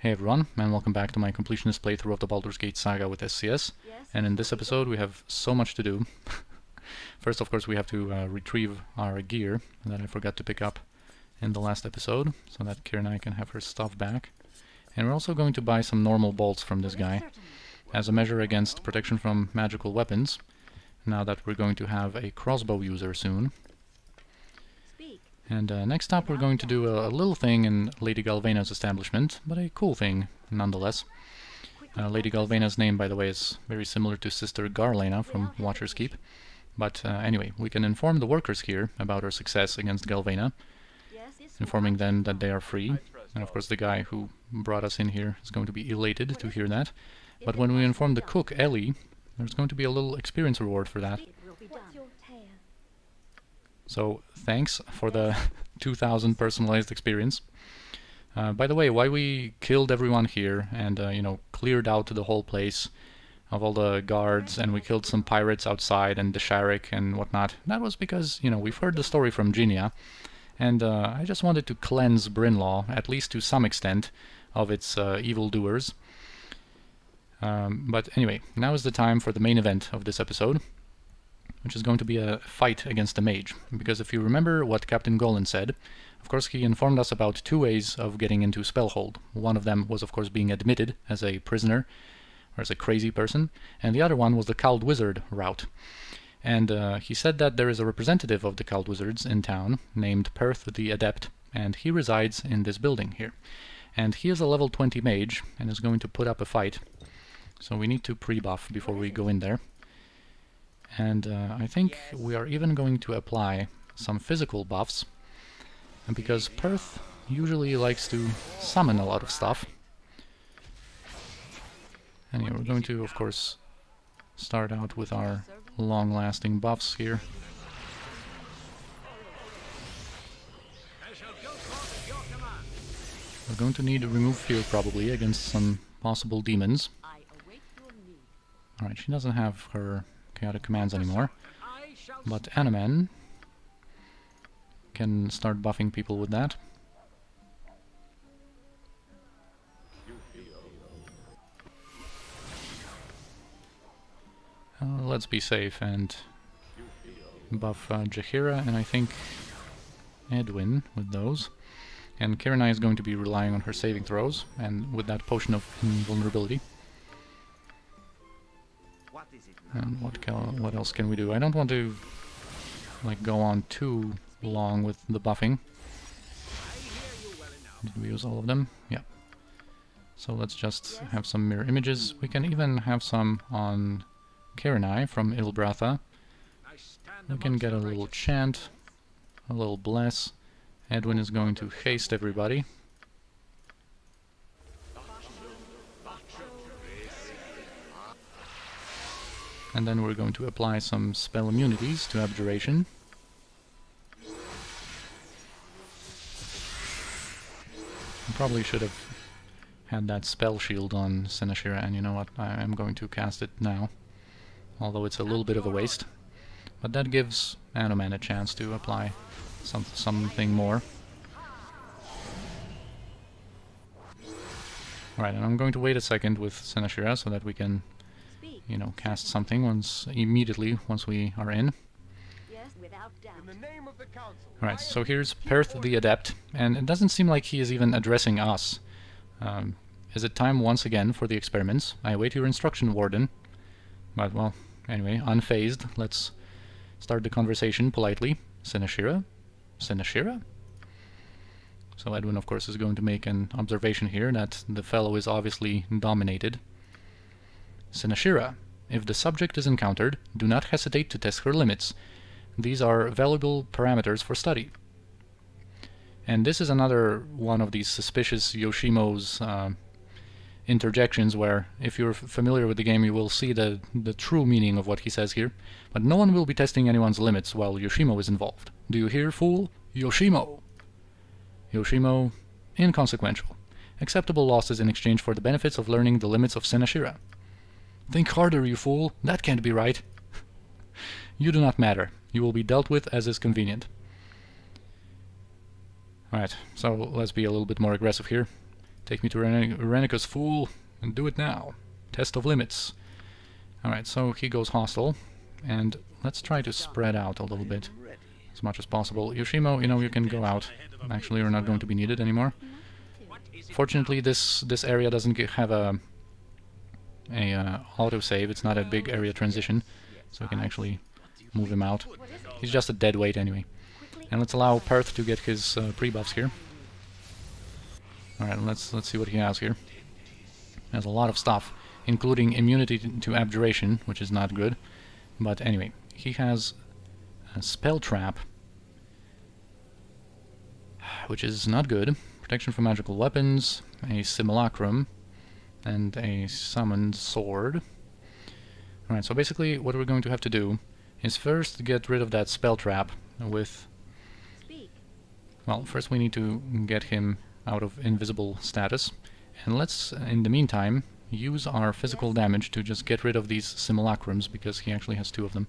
Hey everyone, and welcome back to my completionist playthrough of the Baldur's Gate Saga with SCS. And in this episode we have so much to do. First, of course, we have to retrieve our gear that I forgot to pick up in the last episode, so that Kira and I can have her stuff back. And we're also going to buy some normal bolts from this guy, as a measure against protection from magical weapons, now that we're going to have a crossbow user soon. And next up we're going to do a little thing in Lady Galvena's establishment, but a cool thing nonetheless. Lady Galvena's name, by the way, is very similar to Sister Garlena from Watcher's Keep. But anyway, we can inform the workers here about our success against Galvena, informing them that they are free. And of course the guy who brought us in here is going to be elated to hear that. But when we inform the cook, Ellie, there's going to be a little experience reward for that. So thanks for the 2000 personalized experience. By the way, why we killed everyone here and you know, cleared out the whole place of all the guards, and we killed some pirates outside and the Sharik and whatnot, that was because, you know, we've heard the story from Ginia, and I just wanted to cleanse Brynnlaw, at least to some extent, of its evildoers. But anyway, now is the time for the main event of this episode, which is going to be a fight against a mage. Because if you remember what Captain Golan said, of course he informed us about two ways of getting into Spellhold. One of them was of course being admitted as a prisoner, or as a crazy person, and the other one was the Cowled Wizard route. And he said that there is a representative of the Cowled Wizards in town, named Perth the Adept, and he resides in this building here. And he is a level 20 mage, and is going to put up a fight. So we need to pre-buff before we go in there. And I think we are even going to apply some physical buffs, and because Perth usually likes to summon a lot of stuff. And yeah, we're going to, of course, start out with our long-lasting buffs here. We're going to need to remove fear probably against some possible demons. Alright, she doesn't have her chaotic commands anymore, but Animan can start buffing people with that. Let's be safe and buff Jaheira and I think Edwin with those. And Kira is going to be relying on her saving throws and with that potion of invulnerability. And what else can we do? I don't want to like go on too long with the buffing. Did we use all of them? Yeah. So let's just have some mirror images. We can even have some on Karenai from Ilbratha. We can get a little chant, a little bless. Edwin is going to haste everybody. And then we're going to apply some spell immunities to Abjuration. I probably should have had that spell shield on Sinashira, and you know what, I am going to cast it now. Although it's a little bit of a waste. But that gives Anoman a chance to apply something more. Alright, and I'm going to wait a second with Sinashira so that we can, you know, cast something immediately once we are in. Alright, so here's Perth the Adept, and it doesn't seem like he is even addressing us. Is it time once again for the experiments? I await your instruction, Warden. But, well, anyway, unfazed, let's start the conversation politely. Sinashira? Sinashira? So Edwin, of course, is going to make an observation here that the fellow is obviously dominated. Sinashira, if the subject is encountered, do not hesitate to test her limits. These are valuable parameters for study. And this is another one of these suspicious Yoshimo's interjections where, if you're familiar with the game, you will see the true meaning of what he says here. But no one will be testing anyone's limits while Yoshimo is involved. Do you hear, fool? Yoshimo! Yoshimo, inconsequential. Acceptable losses in exchange for the benefits of learning the limits of Sinashira. Think harder, you fool. That can't be right. You do not matter. You will be dealt with as is convenient. Alright, so let's be a little bit more aggressive here. Take me to Renika's fool, and do it now. Test of limits. Alright, so he goes hostile, and let's try to spread out a little bit as much as possible. Yoshimo, you know, you can go out. Actually, you're not going to be needed anymore. Fortunately, this area doesn't have a autosave. It's not a big area transition, so we can actually move him out. He's just a dead weight anyway. And let's allow Perth to get his pre-buffs here. Alright, let's see what he has here. He has a lot of stuff, including immunity to abjuration, which is not good. But anyway, he has a spell trap, which is not good. Protection from magical weapons, a simulacrum, and a summoned sword. Alright, so basically what we're going to have to do is first get rid of that spell trap with... Well, first we need to get him out of invisible status. And let's, in the meantime, use our physical damage to just get rid of these simulacrums, because he actually has 2 of them.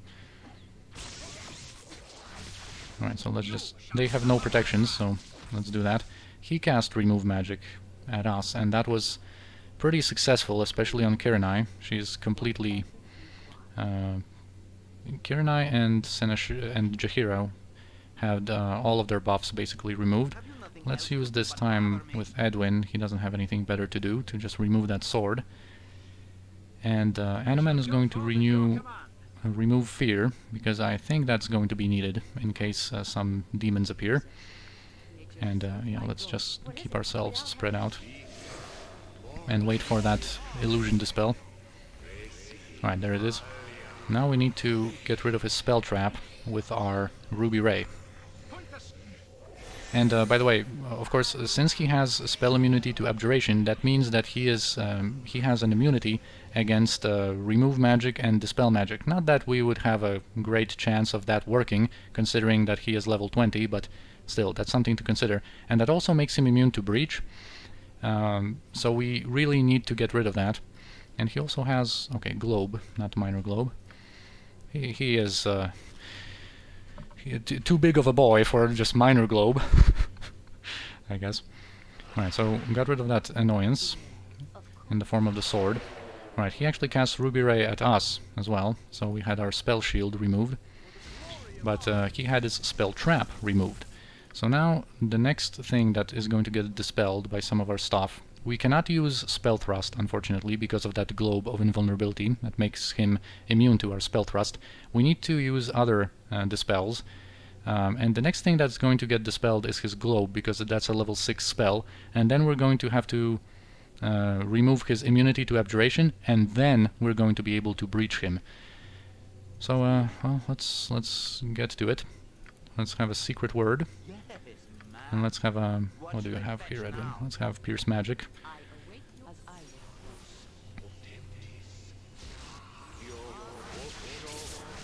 Alright, so let's just... They have no protections, so let's do that. He cast Remove Magic at us, and that was pretty successful, especially on Kiranai. She's completely... Kiranai and Jaheira had all of their buffs basically removed. Let's use this time with Edwin. He doesn't have anything better to do, to just remove that sword. And Anoman is going to remove Fear, because I think that's going to be needed in case some demons appear. And yeah, let's just keep ourselves spread out and wait for that illusion to dispel. Alright, there it is. Now we need to get rid of his spell trap with our Ruby Ray. And by the way, of course, since he has spell immunity to abjuration, that means that he has an immunity against remove magic and dispel magic. Not that we would have a great chance of that working, considering that he is level 20, but still, that's something to consider. And that also makes him immune to breach, so we really need to get rid of that. And he also has, okay, globe, not minor globe. He is too big of a boy for just minor globe, I guess. Alright, so got rid of that annoyance in the form of the sword. Alright, he actually cast Ruby Ray at us as well, so we had our spell shield removed. But he had his spell trap removed. So now the next thing that is going to get dispelled by some of our stuff, we cannot use Spell Thrust, unfortunately, because of that globe of invulnerability that makes him immune to our Spell Thrust. We need to use other dispels, and the next thing that's going to get dispelled is his globe, because that's a level 6 spell, and then we're going to have to remove his immunity to abjuration, and then we're going to be able to breach him. So, well, let's get to it. Let's have a secret word. And let's have a... what do you have here, Edwin? Let's have Pierce Magic.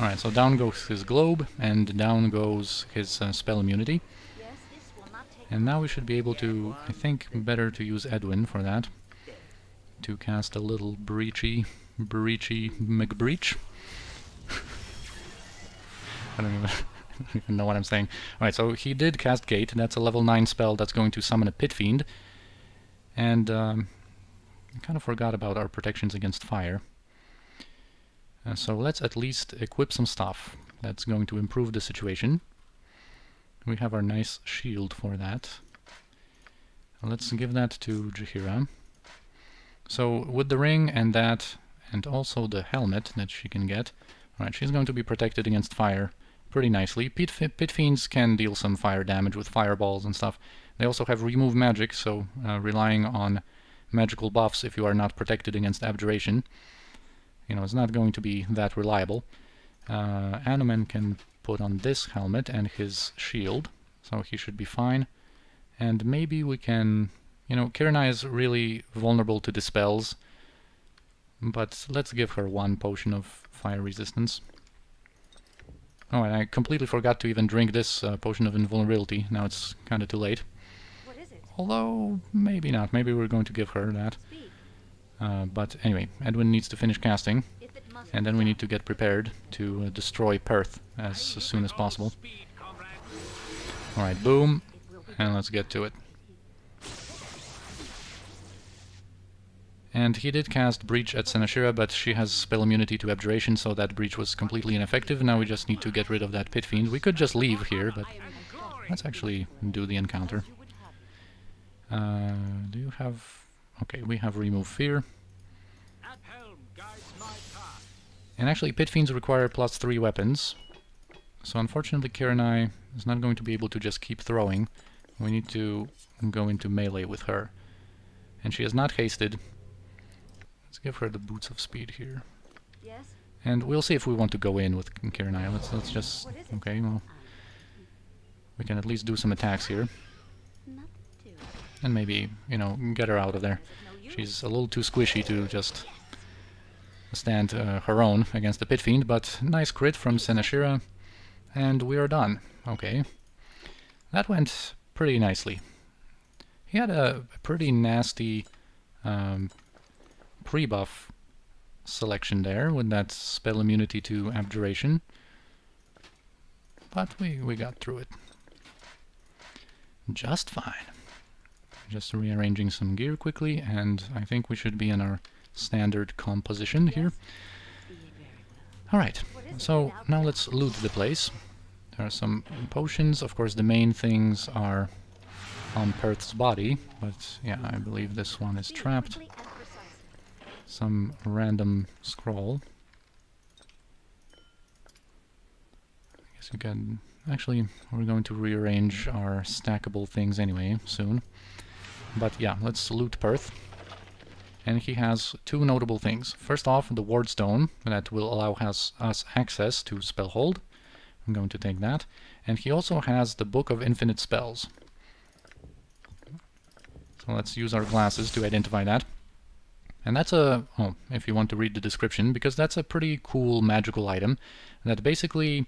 Alright, so down goes his globe, and down goes his spell immunity. And now we should be able to... I think better to use Edwin for that. To cast a little breachy McBreach. I don't even know what I'm saying. Alright, so he did cast Gate. That's a level 9 spell that's going to summon a Pit Fiend. And I kind of forgot about our protections against fire. So let's at least equip some stuff that's going to improve the situation. We have our nice shield for that. Let's give that to Jaheira. So with the ring and that, and also the helmet that she can get, alright, she's going to be protected against fire pretty nicely. Pit Fiends can deal some fire damage with fireballs and stuff. They also have remove magic, so relying on magical buffs if you are not protected against abjuration, you know, it's not going to be that reliable. Anoman can put on this helmet and his shield, so he should be fine. And maybe we can, you know, Kiranai is really vulnerable to dispels, but let's give her 1 potion of fire resistance. Oh, and I completely forgot to even drink this potion of invulnerability. Now it's kind of too late. What is it? Although, maybe not. Maybe we're going to give her that. But anyway, Edwin needs to finish casting, and then we need to get prepared to destroy Perth as soon as possible. Alright, boom, and let's get to it. And he did cast Breach at Senashira, but she has spell immunity to Abjuration, so that Breach was completely ineffective. Now we just need to get rid of that Pit Fiend. We could just leave here, but let's actually do the encounter. Do you have... Okay, we have Remove Fear. And actually, Pit Fiends require +3 weapons. So unfortunately, Kiranai is not going to be able to just keep throwing. We need to go into melee with her. And she is not hasted. Let's give her the Boots of Speed here. Yes? And we'll see if we want to go in with Kiranai. Let's just... Okay, well... We can at least do some attacks here. And maybe, you know, get her out of there. She's a little too squishy to just stand her own against the Pit Fiend, but nice crit from Senashira, and we are done. Okay. That went pretty nicely. He had a pretty nasty pre-buff selection there with that spell immunity to Abjuration, but we got through it just fine. Just rearranging some gear quickly, and I think we should be in our standard composition here. Alright, so now let's loot the place. There are some potions. Of course, the main things are on Perth's body, but yeah, I believe this one is trapped. Some random scroll. I guess we can... Actually, we're going to rearrange our stackable things anyway, soon. But yeah, let's loot Perth. And he has two notable things. First off, the wardstone that will allow us access to Spellhold. I'm going to take that. And he also has the Book of Infinite Spells. So let's use our glasses to identify that. And that's a... Oh, if you want to read the description, because that's a pretty cool magical item that basically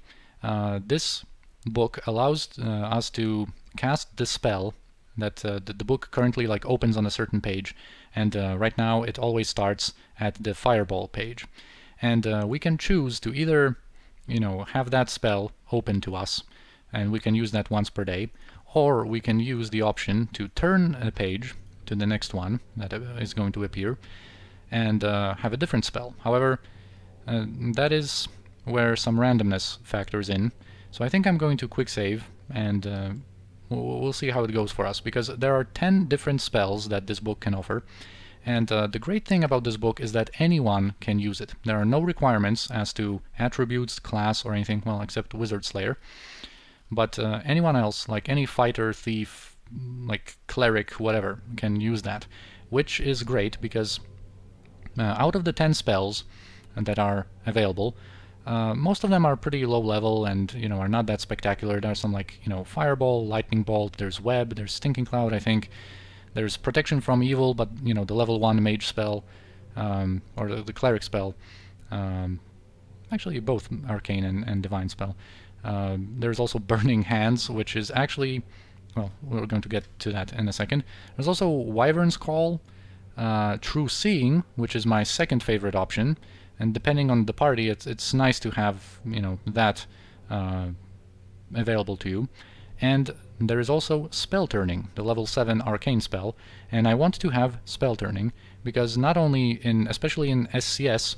this book allows us to cast the spell that the book currently like opens on a certain page, and right now it always starts at the fireball page, and we can choose to either, you know, have that spell open to us, and we can use that once per day, or we can use the option to turn a page to the next one that is going to appear and have a different spell. However, that is where some randomness factors in, so I think I'm going to quick save, and we'll see how it goes for us, because there are 10 different spells that this book can offer, and the great thing about this book is that anyone can use it. There are no requirements as to attributes, class, or anything, well, except Wizard Slayer, but anyone else, like any fighter, thief, like cleric, whatever, can use that, which is great because out of the 10 spells that are available, most of them are pretty low level and, you know, are not that spectacular. There's some like, you know, Fireball, Lightning Bolt, there's Web, there's Stinking Cloud, I think. There's Protection from Evil, but, you know, the level 1 mage spell, or the cleric spell. Actually, both arcane and divine spell. There's also Burning Hands, which is actually, well, we're going to get to that in a second. There's also Wyvern's Call, True Seeing, which is my second favorite option. And depending on the party, it's nice to have, you know, that available to you. And there is also Spell Turning, the level 7 arcane spell. And I want to have Spell Turning because not only especially in SCS,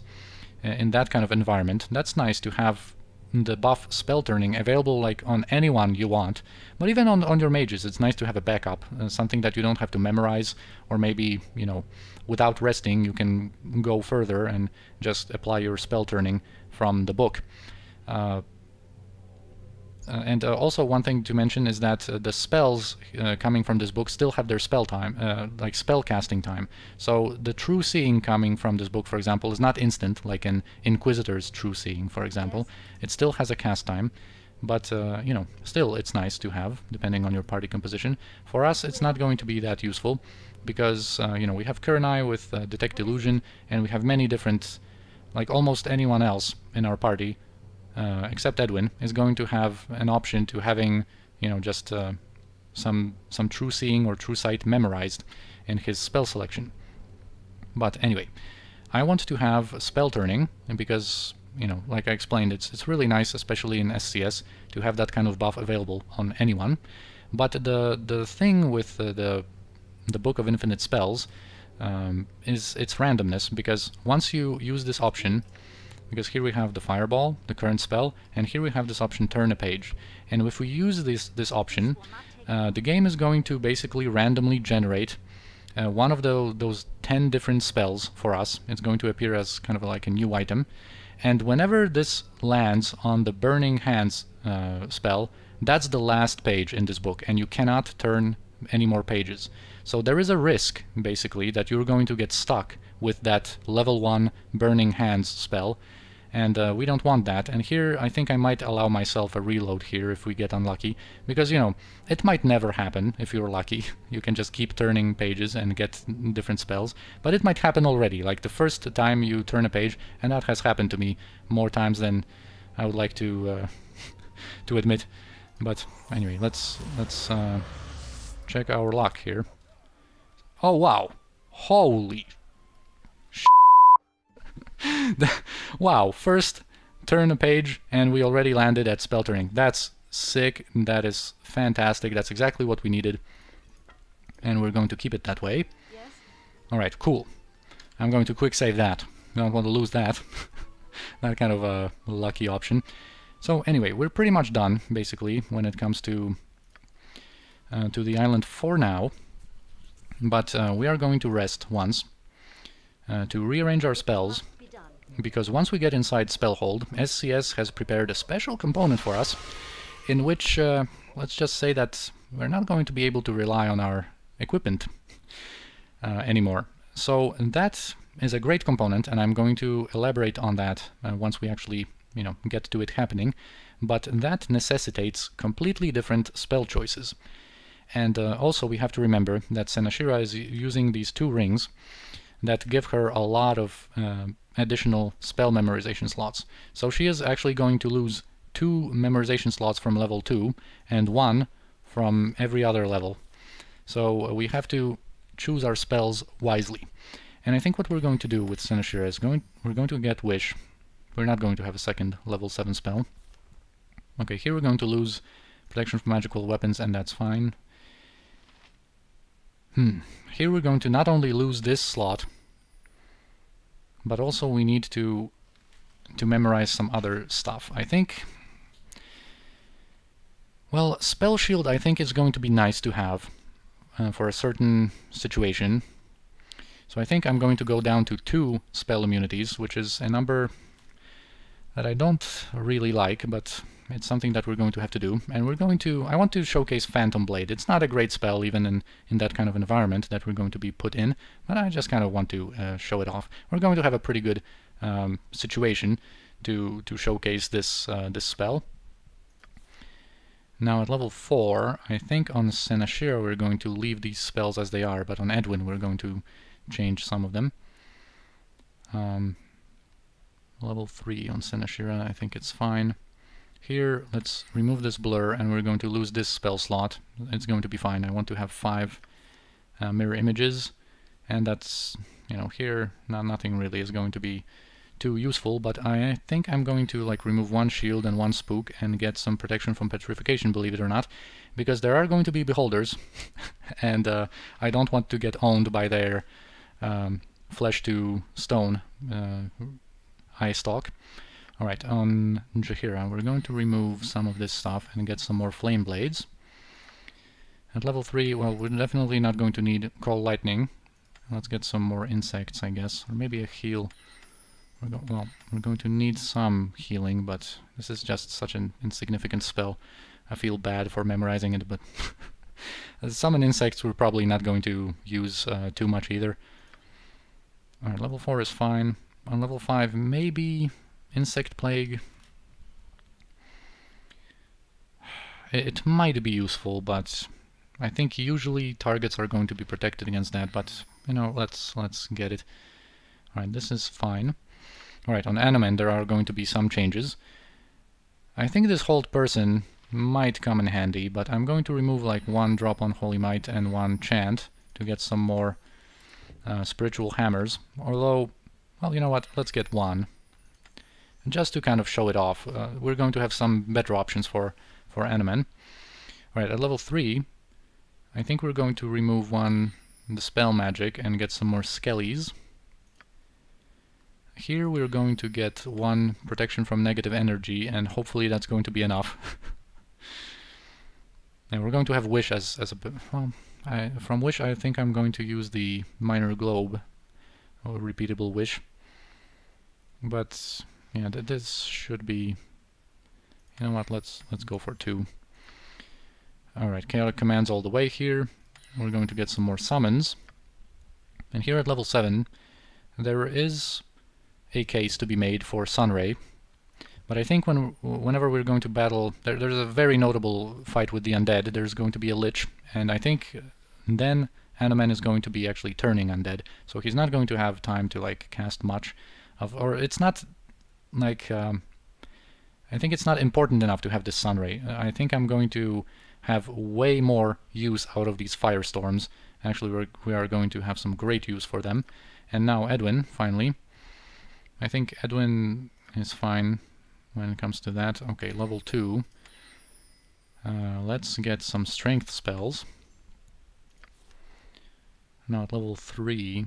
in that kind of environment, that's nice to have the buff Spell Turning available like on anyone you want. But even on your mages, it's nice to have a backup, something that you don't have to memorize, or maybe, you know, without resting you can go further and just apply your Spell Turning from the book. And also one thing to mention is that the spells coming from this book still have their spell time, like spell casting time. So the True Seeing coming from this book, for example, is not instant, like an Inquisitor's True Seeing, for example. Yes. It still has a cast time, but you know, still it's nice to have, depending on your party composition. For us, it's not going to be that useful, because you know, we have Kiranai with Detect Illusion, and we have many different, like almost anyone else in our party, except Edwin, is going to have an option to having, you know, just some True Seeing or True Sight memorized in his spell selection. But anyway, I want to have Spell Turning, and because, you know, like I explained, it's really nice, especially in SCS, to have that kind of buff available on anyone. But the thing with the Book of Infinite Spells, is its randomness, because once you use this option, because here we have the fireball, the current spell, and here we have this option turn a page. And if we use this option, the game is going to basically randomly generate one of those 10 different spells for us. It's going to appear as kind of like a new item. And whenever this lands on the Burning Hands spell, that's the last page in this book, and you cannot turn any more pages. So there is a risk, basically, that you're going to get stuck with that level 1 Burning Hands spell, and we don't want that. And here I think I might allow myself a reload here if we get unlucky, because, you know, it might never happen if you're lucky. You can just keep turning pages and get different spells, but it might happen already, like the first time you turn a page, and that has happened to me more times than I would like to to admit. But anyway, let's check our luck here. Oh wow, holy wow, first turn a page and we already landed at spell turning. That's sick, that is fantastic, that's exactly what we needed, and we're going to keep it that way. Yes. Alright, cool. I'm going to quick save that. I don't want to lose that. That kind of a lucky option. So anyway, we're pretty much done, basically, when it comes to the island for now. But we are going to rest once to rearrange our spells, because once we get inside Spellhold, SCS has prepared a special component for us, in which, let's just say that we're not going to be able to rely on our equipment anymore. So that is a great component, and I'm going to elaborate on that once we actually, you know, get to it happening. But that necessitates completely different spell choices. And also we have to remember that Senashira is using these 2 rings that give her a lot of additional spell memorization slots. So she is actually going to lose 2 memorization slots from level 2 and 1 from every other level. So we have to choose our spells wisely. And I think what we're going to do with Senashira is we're going to get Wish. We're not going to have a second level 7 spell. Okay, here we're going to lose protection from magical weapons, and that's fine. Here we're going to not only lose this slot, but also we need to memorize some other stuff. I think, well, Spell Shield I think is going to be nice to have for a certain situation. So I think I'm going to go down to 2 spell immunities, which is a number that I don't really like, but it's something that we're going to have to do. And we're going to, I want to showcase Phantom Blade. It's not a great spell even in that kind of environment that we're going to be put in, but I just kind of want to show it off. We're going to have a pretty good situation to showcase this this spell. Now at level 4, I think on Senashira we're going to leave these spells as they are, but on Edwin we're going to change some of them. Level 3 on Senashira, I think it's fine. Here, let's remove this blur, and we're going to lose this spell slot. It's going to be fine. I want to have 5 mirror images, and that's, you know, here nothing really is going to be too useful, but I think I'm going to like remove 1 shield and 1 spook and get some protection from petrification, believe it or not, because there are going to be beholders, and I don't want to get owned by their flesh to stone eye stalk. Alright, on Jaheira we're going to remove some of this stuff and get some more flame blades. At level 3, well, we're definitely not going to need Cold Lightning. Let's get some more insects, I guess, or maybe a heal. Well, we're going to need some healing, but this is just such an insignificant spell. I feel bad for memorizing it, but summon insects we're probably not going to use too much either. Alright, level 4 is fine. On level 5, maybe Insect Plague. It might be useful, but I think usually targets are going to be protected against that, but, you know, let's get it. Alright, this is fine. Alright, on Animan there are going to be some changes. I think this Hold Person might come in handy, but I'm going to remove like 1 drop on Holy Might and 1 chant to get some more spiritual hammers. Although, well, you know what, let's get 1. Just to kind of show it off. We're going to have some better options for Animan. Alright, at level 3, I think we're going to remove 1 the spell magic and get some more skellies. Here we're going to get 1 protection from negative energy, and hopefully that's going to be enough. And we're going to have Wish as a... Well, from Wish I think I'm going to use the Minor Globe, or Repeatable Wish. But yeah, this should be... You know what, let's go for 2. Alright, chaotic commands all the way here. We're going to get some more summons. And here at level 7, there is a case to be made for Sunray. But I think whenever we're going to battle, there's a very notable fight with the undead. There's going to be a Lich, and I think then Anomen is going to be actually turning undead. So he's not going to have time to like cast much of, or it's not like, I think it's not important enough to have this Sunray. I think I'm going to have way more use out of these firestorms. Actually, we are going to have some great use for them. And now Edwin, finally. I think Edwin is fine when it comes to that. Okay, level 2. Let's get some strength spells. Now at level 3,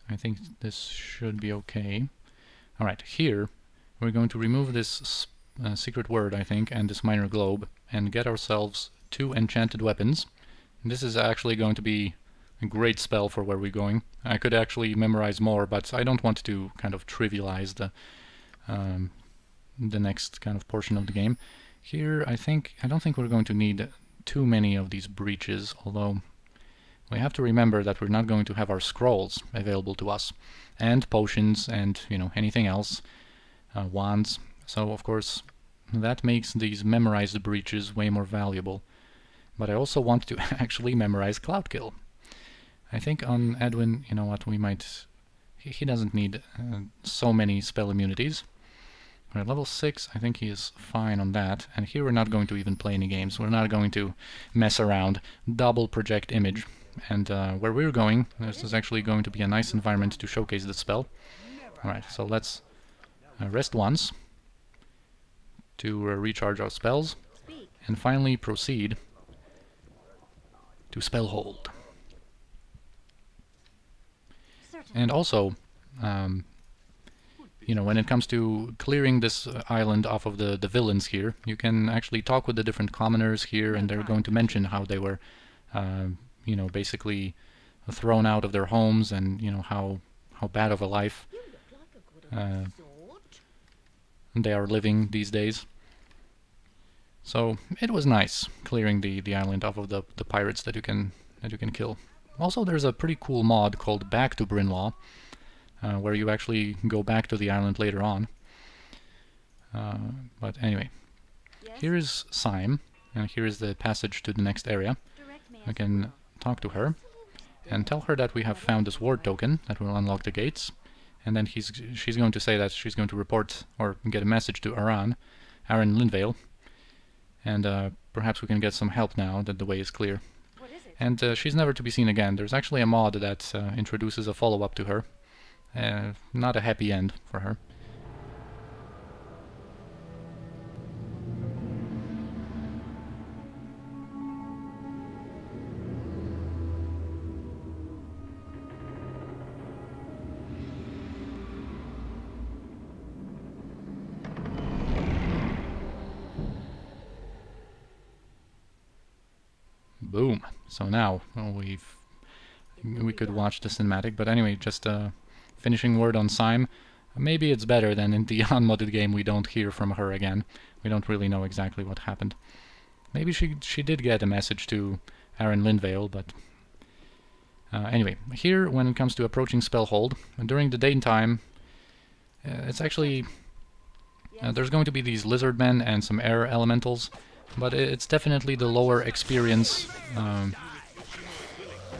I think this should be okay. Alright, here we're going to remove this secret word, I think, and this minor globe, and get ourselves 2 enchanted weapons. And this is actually going to be a great spell for where we're going. I could actually memorize more, but I don't want to kind of trivialize the next kind of portion of the game. Here, I don't think we're going to need too many of these breaches, although we have to remember that we're not going to have our scrolls available to us, and potions, and you know, anything else, wands. So of course that makes these memorized breaches way more valuable. But I also want to actually memorize Cloudkill. I think on Edwin, you know what, we might... He doesn't need so many spell immunities. We're at level 6, I think he is fine on that. And here we're not going to even play any games. We're not going to mess around. Double project image. And where we're going, this is actually going to be a nice environment to showcase the spell. Alright, so let's rest once to recharge our spells. And finally proceed to Spellhold. And also, you know, when it comes to clearing this island off of the villains here, you can actually talk with the different commoners here, and they're going to mention how they were, you know, basically thrown out of their homes, and you know how bad of a life they are living these days. So it was nice clearing the island off of the pirates that you can kill. Also, there's a pretty cool mod called Back to Brynnlaw, where you actually go back to the island later on. But anyway, here is Syme, and here is the passage to the next area. I can talk to her and tell her that we have found this ward token that will unlock the gates, and then she's going to say that she's going to report or get a message to Aaron Lindvale, and perhaps we can get some help now that the way is clear. And she's never to be seen again. There's actually a mod that introduces a follow-up to her. Not a happy end for her. Boom. So now we could watch the cinematic, but anyway, just finishing word on Syme. Maybe it's better than in the unmodded game we don't hear from her again. We don't really know exactly what happened. Maybe she did get a message to Aaron Lindvale, but anyway, here when it comes to approaching Spellhold, during the daytime, it's actually there's going to be these lizard men and some air elementals. But it's definitely the lower experience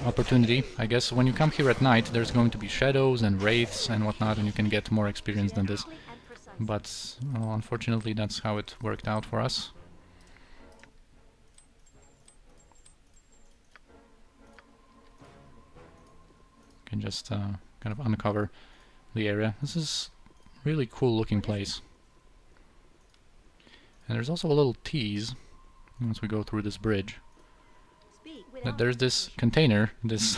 opportunity. I guess when you come here at night, there's going to be shadows and wraiths and whatnot, and you can get more experience than this. But well, unfortunately, that's how it worked out for us. You can just kind of uncover the area. This is a really cool looking place. And there's also a little tease once we go through this bridge. that there's this container, this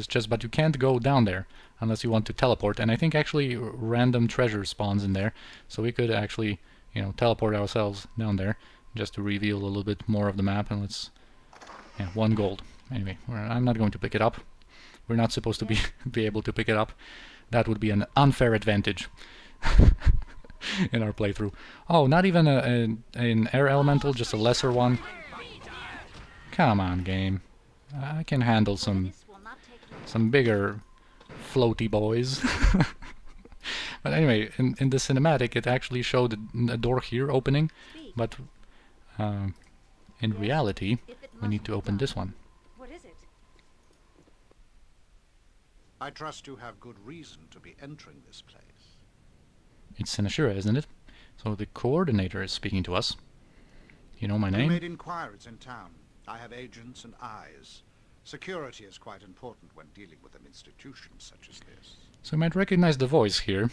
chest, but you can't go down there unless you want to teleport. And I think actually random treasure spawns in there, so we could actually, you know, teleport ourselves down there just to reveal a little bit more of the map. And let's, yeah, 1 gold. Anyway, I'm not going to pick it up. We're not supposed to be able to pick it up. That would be an unfair advantage in our playthrough. Oh, not even an air elemental, just a lesser one. Come on, game. I can handle some bigger floaty boys. But anyway, in the cinematic it actually showed a door here opening, but in reality we need to open this one. What is it? I trust you have good reason to be entering this place. It's Sinashira, isn't it? So the coordinator is speaking to us. You know my name? You made inquiries in town. I have agents and eyes. Security is quite important when dealing with an institution such as this. So you might recognize the voice here.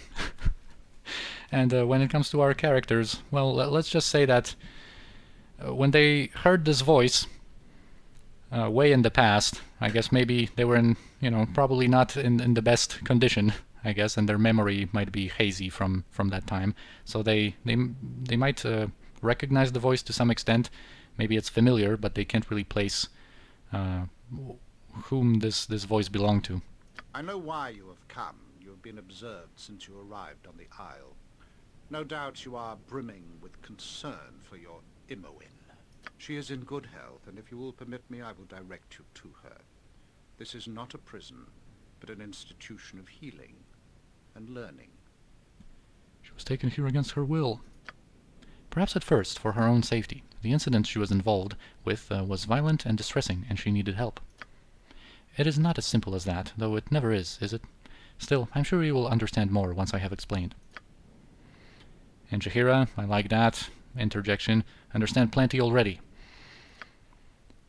And when it comes to our characters, well, let's just say that when they heard this voice way in the past, I guess maybe they were in, you know, probably not in the best condition, I guess, and their memory might be hazy from that time. So they might recognize the voice to some extent. Maybe it's familiar, but they can't really place whom this voice belonged to. I know why you have come. You have been observed since you arrived on the Isle. No doubt you are brimming with concern for your Imoen. She is in good health, and if you will permit me, I will direct you to her. This is not a prison, but an institution of healing and learning. She was taken here against her will. Perhaps at first, for her own safety. The incident she was involved with was violent and distressing, and she needed help. It is not as simple as that, though it never is it? Still, I'm sure you will understand more once I have explained. And Jaheira, I like that interjection. Understand plenty already.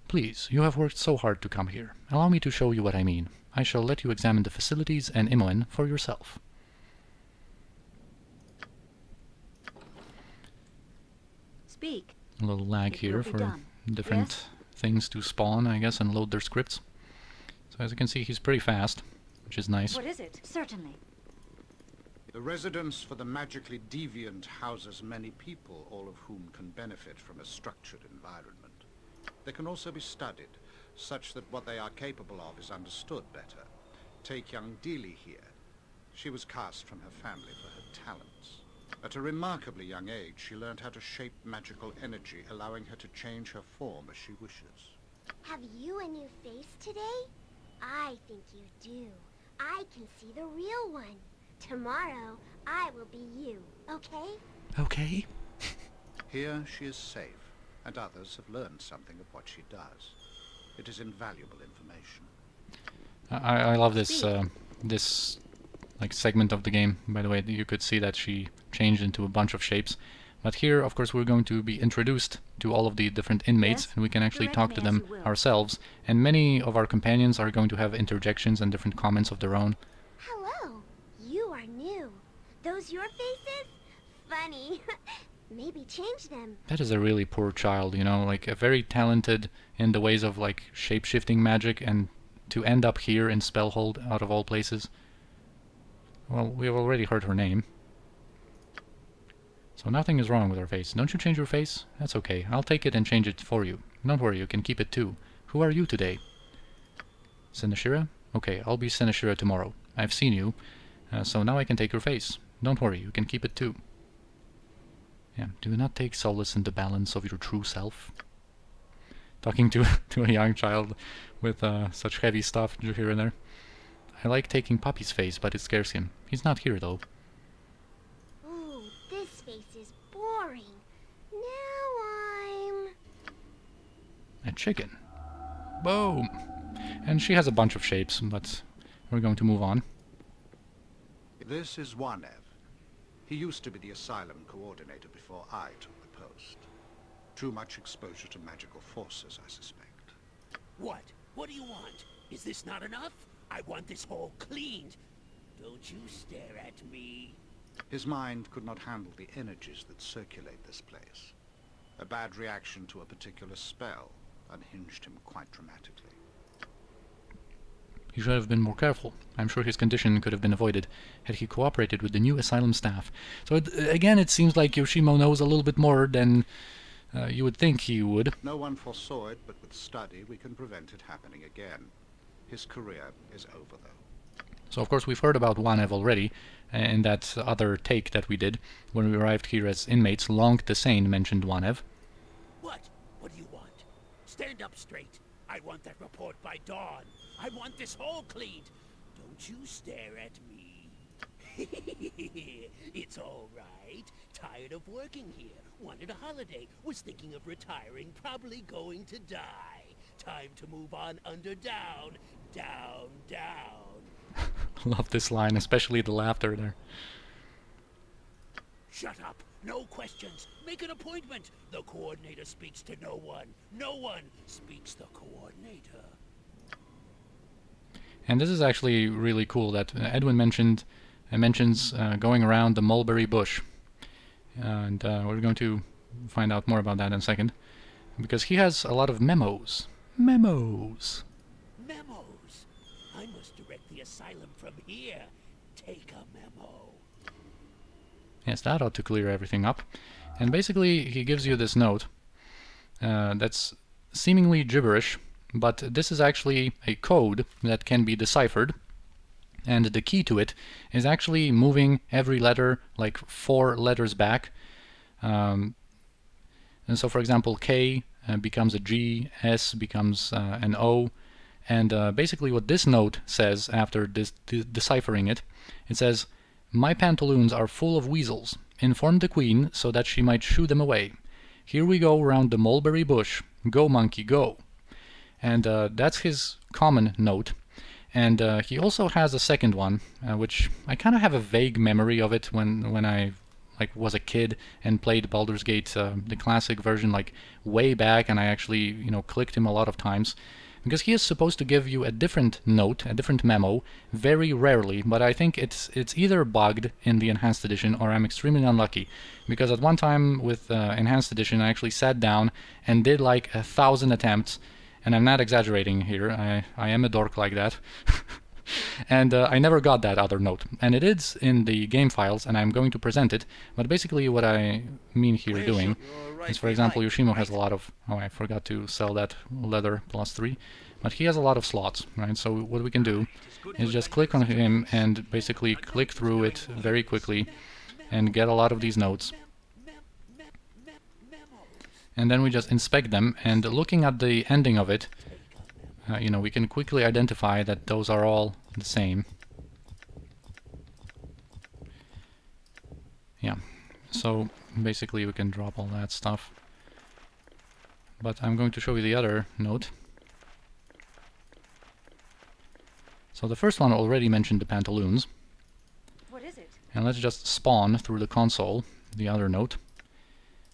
Please, you have worked so hard to come here. Allow me to show you what I mean. I shall let you examine the facilities and Imoen for yourself. Speak. A little lag here for different things to spawn, I guess, and load their scripts. So as you can see, he's pretty fast, which is nice. What is it? Certainly. The residence for the magically deviant houses many people, all of whom can benefit from a structured environment. They can also be studied, such that what they are capable of is understood better. Take young Deely here. She was cast from her family for her talents. At a remarkably young age, she learned how to shape magical energy, allowing her to change her form as she wishes. Have you a new face today? I think you do. I can see the real one. Tomorrow, I will be you, okay? Okay. Here she is safe, and others have learned something of what she does. It is invaluable information. I love this this like segment of the game. By the way, you could see that she changed into a bunch of shapes. But here, of course, we're going to be introduced to all of the different inmates, and we can actually talk to them ourselves. And many of our companions are going to have interjections and different comments of their own. Hello. You are new. Those your faces? Funny. Maybe change them. That is a really poor child, you know, like a very talented in the ways of like shape-shifting magic, and to end up here in Spellhold out of all places. Well, we've already heard her name. So nothing is wrong with her face. Don't you change your face? That's okay. I'll take it and change it for you. Don't worry, you can keep it too. Who are you today? Sinashira? Okay, I'll be Sinashira tomorrow. I've seen you, so now I can take your face. Don't worry, you can keep it too. Yeah, do not take solace in the balance of your true self. Talking to a young child with such heavy stuff here and there. I like taking Puppy's face, but it scares him. He's not here though. Ooh, this face is boring. Now I'm... A chicken. Boom! And she has a bunch of shapes, but we're going to move on. This is Wanev. He used to be the asylum coordinator before I took the post. Too much exposure to magical forces, I suspect. What? What do you want? Is this not enough? I want this hole cleaned. Don't you stare at me. His mind could not handle the energies that circulate this place. A bad reaction to a particular spell unhinged him quite dramatically. He should have been more careful. I'm sure his condition could have been avoided had he cooperated with the new asylum staff. So again, it seems like Yoshimo knows a little bit more than you would think he would. No one foresaw it, but with study we can prevent it happening again. His career is over, though. So of course we've heard about Wanev already, in that other take that we did when we arrived here as inmates. Long the Sane mentioned Wanev. What? What do you want? Stand up straight. I want that report by dawn. I want this hole cleaned. Don't you stare at me. It's all right. Tired of working here. Wanted a holiday. Was thinking of retiring. Probably going to die. Time to move on under down. Down, down. Love this line, especially the laughter there. Shut up. No questions. Make an appointment. The coordinator speaks to no one. No one speaks the coordinator. And this is actually really cool that Edwin mentions going around the mulberry bush. And we're going to find out more about that in a second. Because he has a lot of memos. Memos! Memos? I must direct the asylum from here. Take a memo. Yes, that ought to clear everything up. And basically, he gives you this note that's seemingly gibberish, but this is actually a code that can be deciphered, and the key to it is actually moving every letter like 4 letters back. And so, for example, K becomes a G, S becomes an O, and basically what this note says after deciphering it, it says, "My pantaloons are full of weasels. Inform the queen so that she might shoo them away. Here we go round the mulberry bush. Go, monkey, go." And that's his common note. And he also has a second one, which I kind of have a vague memory of it when I was a kid and played Baldur's Gate, the classic version, like way back, and I actually clicked him a lot of times. Because he is supposed to give you a different note, a different memo, very rarely, but I think it's either bugged in the Enhanced Edition or I'm extremely unlucky. Because at one time with Enhanced Edition I actually sat down and did like 1,000 attempts, and I'm not exaggerating here, I am a dork like that. And I never got that other note. And it is in the game files, and I'm going to present it, but basically what I mean here doing is, for example, Yoshimo has a lot of... Oh, I forgot to sell that leather +3. But he has a lot of slots, right? So what we can do is just click on him and basically click through it very quickly and get a lot of these notes. And then we just inspect them, and looking at the ending of it, we can quickly identify that those are all the same. Yeah, so basically we can drop all that stuff. But I'm going to show you the other note. So the first one already mentioned the pantaloons. What is it? And let's just spawn through the console the other note.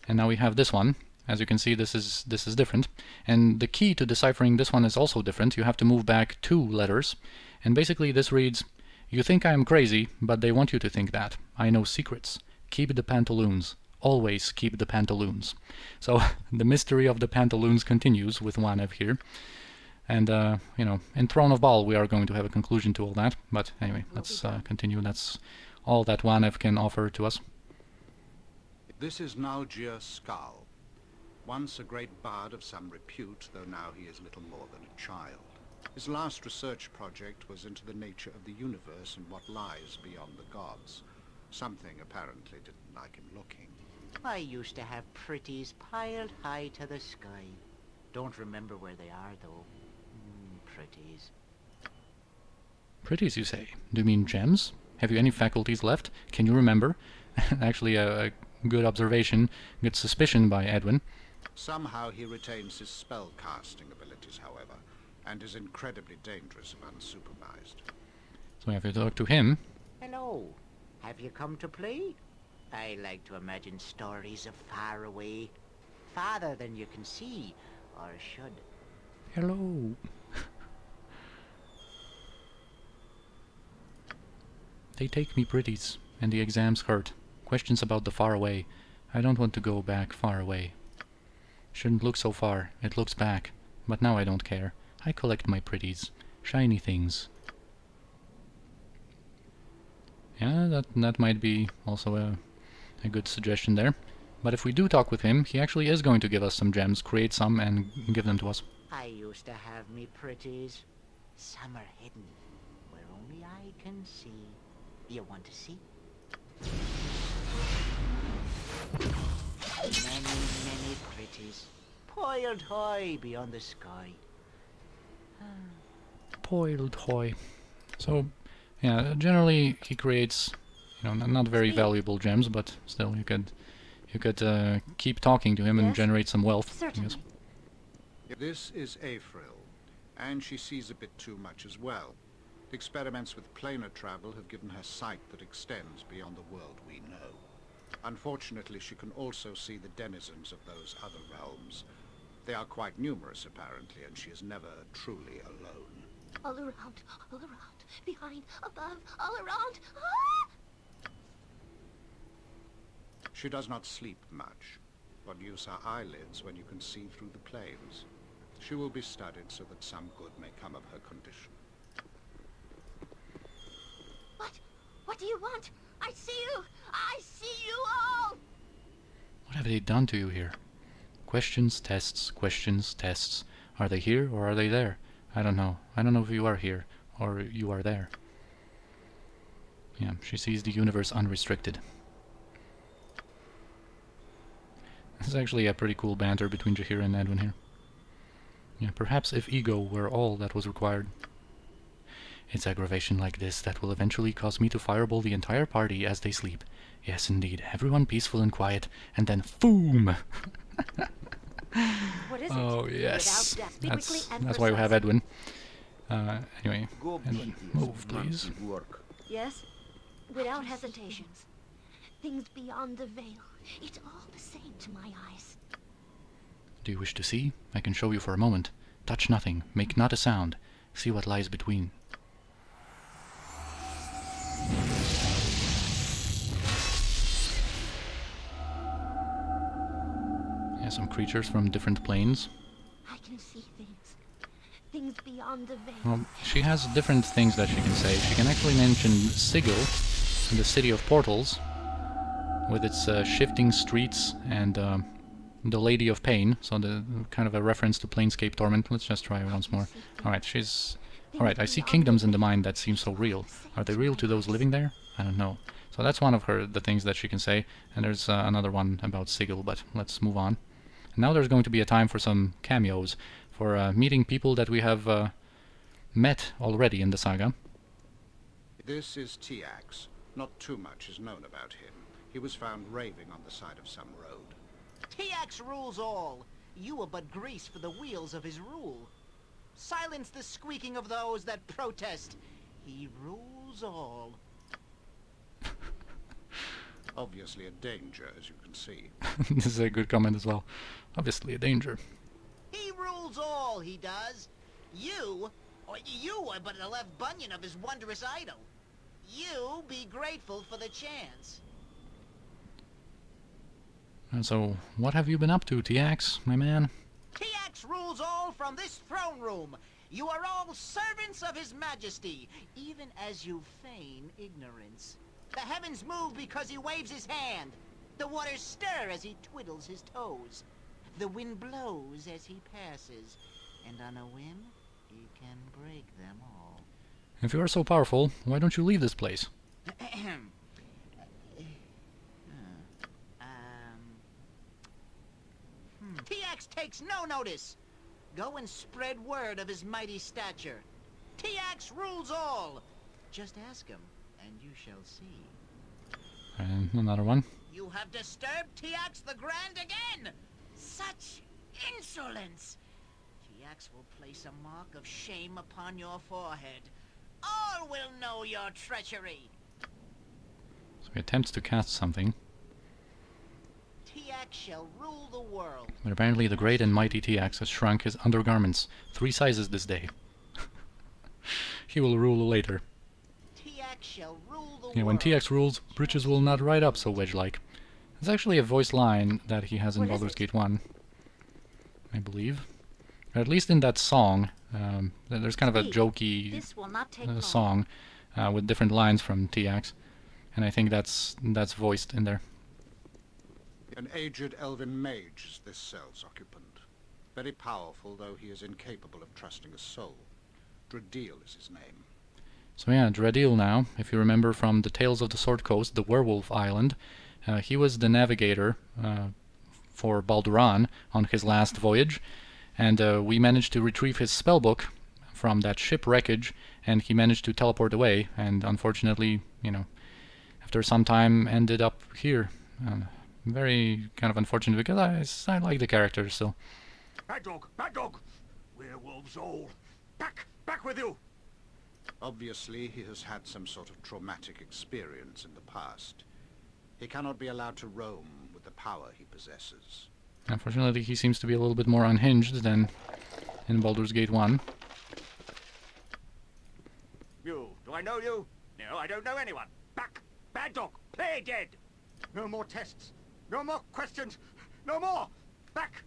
And now we have this one. As you can see, this is different. And the key to deciphering this one is also different. You have to move back 2 letters. And basically this reads, "You think I am crazy, but they want you to think that. I know secrets. Keep the pantaloons. Always keep the pantaloons." So the mystery of the pantaloons continues with Wanev here. And, in Throne of Baal we are going to have a conclusion to all that. But anyway, let's continue. That's all that Wanev can offer to us. This is Nalgir Skal. Once a great bard of some repute, though now he is little more than a child. His last research project was into the nature of the universe and what lies beyond the gods. Something apparently didn't like him looking. I used to have pretties piled high to the sky. Don't remember where they are, though. Pretties. Pretties, you say? Do you mean gems? Have you any faculties left? Can you remember? Actually, a good observation, good suspicion by Edwin. Somehow he retains his spell-casting abilities, however, and is incredibly dangerous if unsupervised. So we have to talk to him. Hello. Have you come to play? I like to imagine stories of far away. Farther than you can see, or should. Hello. They take me pretties, and the exams hurt. Questions about the far away. I don't want to go back far away. Shouldn't look so far. It looks back. But now I don't care. I collect my pretties. Shiny things. Yeah, that might be also a good suggestion there. But if we do talk with him, he actually is going to give us some gems, create some, and give them to us. I used to have me pretties. Some are hidden, where only I can see. You want to see? Many, many pretties, piled high beyond the sky. Poiled hoy. So, yeah, generally he creates, you know, not very valuable gems, but still you could keep talking to him and Yes? generate some wealth. I Certainly. guess. This is Afrill, and she sees a bit too much as well. The experiments with planar travel have given her sight that extends beyond the world we know. Unfortunately, she can also see the denizens of those other realms. They are quite numerous, apparently, and she is never truly alone. All around, behind, above, all around. Ah! She does not sleep much, but use her eyelids when you can see through the planes. She will be studied so that some good may come of her condition. What do you want? I see you! I see you all! What have they done to you here? Questions, tests, questions, tests. Are they here or are they there? I don't know. I don't know if you are here or you are there. Yeah, she sees the universe unrestricted. This is actually a pretty cool banter between Jaheira and Edwin here. Yeah, perhaps if ego were all that was required. It's aggravation like this that will eventually cause me to fireball the entire party as they sleep. Yes, indeed. Everyone peaceful and quiet, and then FOOM! What is it? Oh, yes. Without doubt. Be quickly and That's why we have precise. Edwin. Anyway, Go Edwin, beat this move, please. monkey work. Yes? Without hesitations. Things beyond the veil. It's all the same to my eyes. Do you wish to see? I can show you for a moment. Touch nothing, make not a sound. See what lies between. Yeah, some creatures from different planes. I can see things. Things beyond the veil. Well, she has different things that she can say. She can actually mention Sigil, the city of portals, with its shifting streets and the Lady of Pain, so the kind of a reference to Planescape Torment. Let's just try it once more. Alright, she's... Alright, I see kingdoms in the mind that seem so real. Are they real to those living there? I don't know. So that's one of the things that she can say, and there's another one about Sigil, but let's move on. And now there's going to be a time for some cameos, for meeting people that we have met already in the saga. This is Tiax. Not too much is known about him. He was found raving on the side of some road. Tiax rules all. You are but grease for the wheels of his rule. Silence the squeaking of those that protest. He rules all. Obviously a danger, as you can see. This is a good comment as well. Obviously a danger. He rules all, he does. You are but a left bunion of his wondrous idol. You be grateful for the chance. And so, what have you been up to, Tiax, my man? Tiax rules all from this throne room. You are all servants of his majesty, even as you feign ignorance. The heavens move because he waves his hand. The waters stir as he twiddles his toes. The wind blows as he passes, and on a whim, he can break them all. If you are so powerful, why don't you leave this place? Tiax takes no notice. Go and spread word of his mighty stature. Tiax rules all. Just ask him, and you shall see. And another one. You have disturbed Tiax the Grand again! Such insolence! Tiax will place a mark of shame upon your forehead. All will know your treachery. So he attempts to cast something, Tiax shall rule the world. but apparently the great and mighty Tiax has shrunk his undergarments 3 sizes this day. He will rule later. Tiax shall rule the Yeah, when world. Tiax rules, britches will not ride up so wedge-like. It's actually a voice line that he has in What is Baldur's it? Gate 1, I believe. Or at least in that song. There's kind of a Speak. jokey This will not take long. song with different lines from Tiax. and I think that's voiced in there. An aged elven mage is this cell's occupant. Very powerful, though he is incapable of trusting a soul. Dradil is his name. So yeah, Dradil now, if you remember from the Tales of the Sword Coast, the Werewolf Island, he was the navigator for Baldur on his last voyage, and we managed to retrieve his spellbook from that ship wreckage, and he managed to teleport away, and unfortunately, you know, after some time ended up here. Very kind of unfortunate, because I like the character still. Bad dog! Bad dog! Werewolves all! Back with you! Obviously, he has had some sort of traumatic experience in the past. He cannot be allowed to roam with the power he possesses. Unfortunately, he seems to be a little bit more unhinged than in Baldur's Gate 1. You, do I know you? No, I don't know anyone. Back! Bad dog! Play dead! No more tests! No more questions! No more! Back!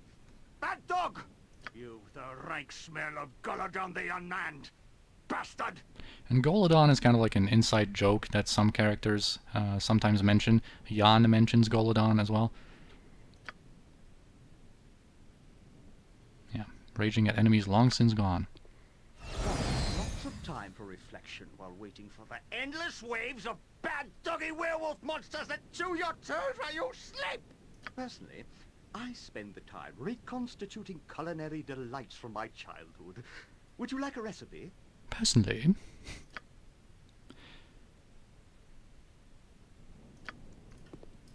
Bad dog! You've the rank smell of Golodon the Unmanned! Bastard! And Golodon is kind of like an inside joke that some characters sometimes mention. Jan mentions Golodon as well. Yeah, raging at enemies long since gone. Lots of time for reflection while waiting for the endless waves of bad doggy werewolf monsters that chew your toes while you sleep! Personally, I spend the time reconstituting culinary delights from my childhood. Would you like a recipe? Personally,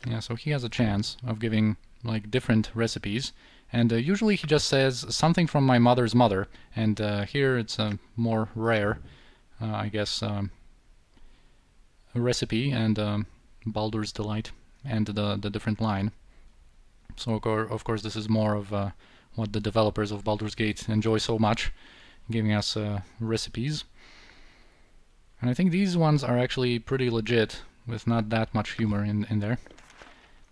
yeah, so he has a chance of giving like different recipes, and usually he just says something from my mother's mother, and here it's more rare, I guess, a recipe and Baldur's Delight and the different line. So of course this is more of what the developers of Baldur's Gate enjoy so much, giving us recipes. And I think these ones are actually pretty legit, with not that much humor in there.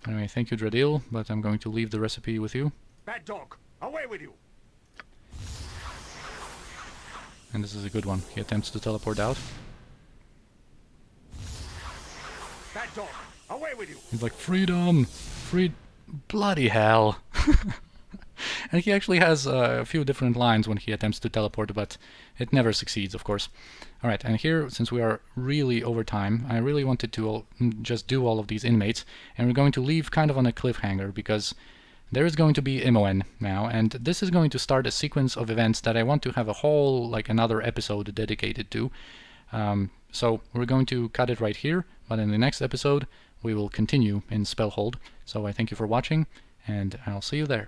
Anyway, thank you, Dradil, but I'm going to leave the recipe with you. Bad dog, away with you! And this is a good one. He attempts to teleport out. Bad dog, away with you! He's like, freedom! Bloody hell! And he actually has a few different lines when he attempts to teleport, but it never succeeds, of course. Alright, and here, since we are really over time, I really wanted to just do all of these inmates, and we're going to leave kind of on a cliffhanger, because there is going to be Imoen now, and this is going to start a sequence of events that I want to have a whole, like another episode dedicated to. So we're going to cut it right here, but in the next episode we will continue in Spellhold. So I thank you for watching, and I'll see you there.